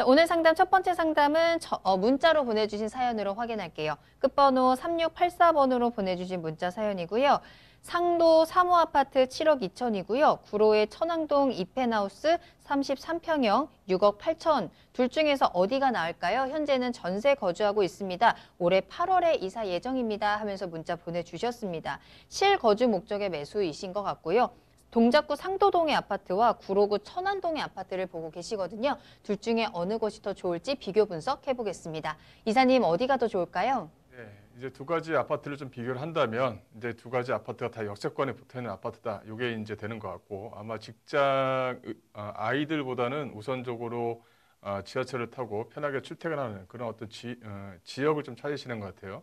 자, 오늘 상담 첫 번째 상담은 문자로 보내주신 사연으로 확인할게요. 끝번호 3684번으로 보내주신 문자 사연이고요. 상도 3호 아파트 7억 2천이고요. 구로의 천왕동 이펜하우스 33평형 6억 8천. 둘 중에서 어디가 나을까요? 현재는 전세 거주하고 있습니다. 올해 8월에 이사 예정입니다. 하면서 문자 보내주셨습니다. 실거주 목적의 매수이신 것 같고요. 동작구 상도동의 아파트와 구로구 천안동의 아파트를 보고 계시거든요. 둘 중에 어느 곳이 더 좋을지 비교 분석해 보겠습니다. 이사님 어디가 더 좋을까요? 네, 이제 두 가지 아파트를 좀 비교를 한다면 이제 두 가지 아파트가 다 역세권에 붙어 있는 아파트다. 이게 이제 되는 것 같고 아마 직장 아이들보다는 우선적으로 지하철을 타고 편하게 출퇴근하는 그런 어떤 지역을 좀 찾으시는 것 같아요.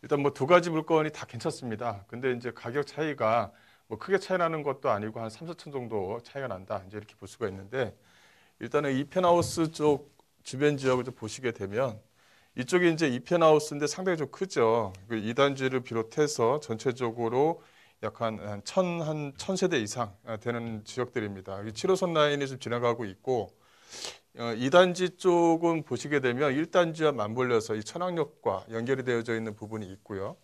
일단 뭐 두 가지 물건이 다 괜찮습니다. 근데 이제 가격 차이가 뭐 크게 차이 나는 것도 아니고 한 3, 4천 정도 차이가 난다. 이제 이렇게 볼 수가 있는데 일단은 이펜하우스 쪽 주변 지역을 좀 보시게 되면 이쪽이 이제 이펜하우스인데 상당히 좀 크죠. 그 2단지를 비롯해서 전체적으로 약 한 천 세대 이상 되는 지역들입니다. 7호선 라인이 좀 지나가고 있고 2단지 쪽은 보시게 되면 1단지와 맞물려서 이 천왕역과 연결이 되어져 있는 부분이 있고요.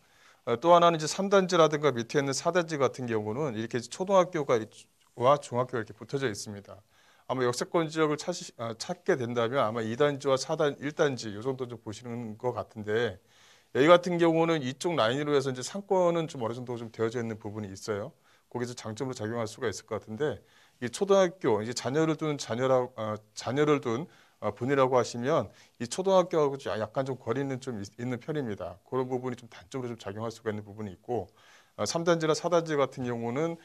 또 하나는 이제 3단지라든가 밑에 있는 4단지 같은 경우는 이렇게 초등학교와 중학교가 이렇게 붙어져 있습니다. 아마 역세권 지역을 찾게 된다면 아마 2단지와 1단지 이 정도 좀 보시는 것 같은데 여기 같은 경우는 이쪽 라인으로 해서 이제 상권은 좀 어느 정도 좀 되어져 있는 부분이 있어요. 거기서 장점으로 작용할 수가 있을 것 같은데 이 초등학교 이제 자녀를 둔 분이라고 하시면 이 초등학교하고 약간 좀 거리는 좀 있는 편입니다. 그런 부분이 좀 단점으로 좀 작용할 수가 있는 부분이 있고 3단지나 4단지 같은 경우는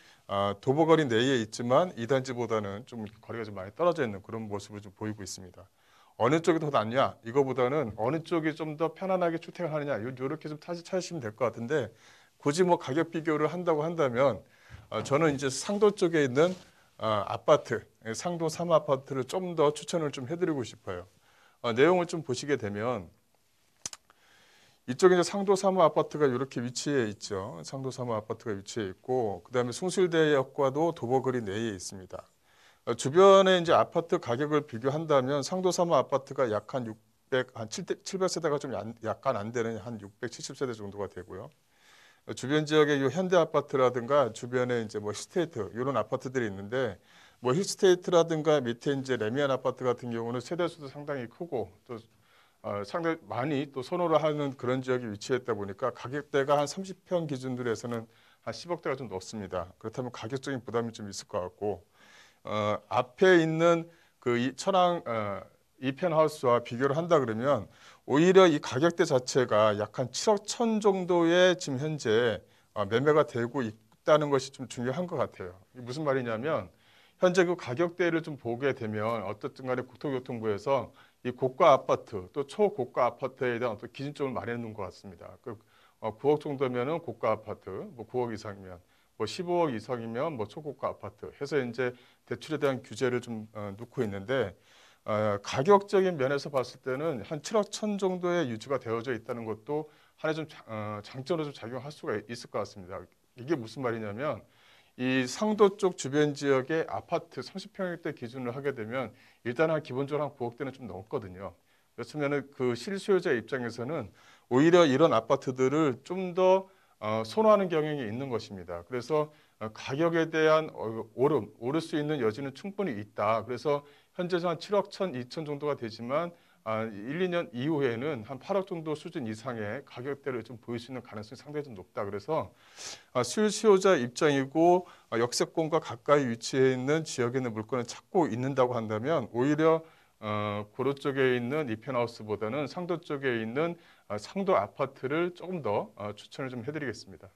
도보거리 내에 있지만 2단지보다는 좀 거리가 좀 많이 떨어져 있는 그런 모습을 좀 보이고 있습니다. 어느 쪽이 더 낫냐? 이거보다는 어느 쪽이 좀 더 편안하게 출퇴근하느냐? 이렇게 좀 찾으시면 될 것 같은데 굳이 뭐 가격 비교를 한다고 한다면 저는 이제 상도 쪽에 있는 아파트, 상도 3아파트를 좀 더 추천을 좀 해드리고 싶어요. 내용을 좀 보시게 되면 이쪽에 이제 상도 3호 아파트가 이렇게 위치해 있죠. 상도 3호 아파트가 위치해 있고, 그 다음에 숭실대역과도 도보거리 내에 있습니다. 주변에 이제 아파트 가격을 비교한다면 상도 3호 아파트가 약 한 700세대가 좀 약간 안 되는 한 670세대 정도가 되고요. 주변 지역의 이 현대 아파트라든가 주변에 이제 뭐 힐스테이트 이런 아파트들이 있는데 뭐 힐스테이트라든가 밑에 이제 레미안 아파트 같은 경우는 세대 수도 상당히 크고 또 상당히 많이 또 선호를 하는 그런 지역에 위치했다 보니까 가격대가 한 30평 기준으로 해서는 한 10억대가 좀 넘습니다. 그렇다면 가격적인 부담이 좀 있을 것 같고 앞에 있는 그 천왕 이펜하우스와 비교를 한다 그러면 오히려 이 가격대 자체가 약 한 7억 천 정도에 지금 현재 매매가 되고 있다는 것이 좀 중요한 것 같아요. 이게 무슨 말이냐면 현재 그 가격대를 좀 보게 되면 어떻든 간에 국토교통부에서 이 고가 아파트 또 초고가 아파트에 대한 어떤 기준점을 마련해 놓은 것 같습니다. 9억 정도면은 고가 아파트, 뭐 9억 이상이면 뭐 15억 이상이면 뭐 초고가 아파트 해서 이제 대출에 대한 규제를 좀 놓고 있는데 가격적인 면에서 봤을 때는 한 7억 천 정도의 유지가 되어져 있다는 것도 하나의 좀 장점으로 좀 작용할 수가 있을 것 같습니다. 이게 무슨 말이냐면 이 상도 쪽 주변 지역의 아파트 30평대 기준으로 하게 되면 일단 한 기본적으로 한 9억대는 좀 넘거든요. 그렇다면 그 실수요자 입장에서는 오히려 이런 아파트들을 좀 더 선호하는 경향이 있는 것입니다. 그래서 가격에 대한 오를 수 있는 여지는 충분히 있다. 그래서 현재 한 7억 천, 2천 정도가 되지만 1, 2년 이후에는 한 8억 정도 수준 이상의 가격대를 좀 보일 수 있는 가능성이 상당히 좀 높다. 그래서 수요자 입장이고 역세권과 가까이 위치해 있는 지역에 있는 물건을 찾고 있는다고 한다면 오히려 고로 쪽에 있는 이펜하우스보다는 상도 쪽에 있는 상도 아파트를 조금 더 추천을 좀 해드리겠습니다.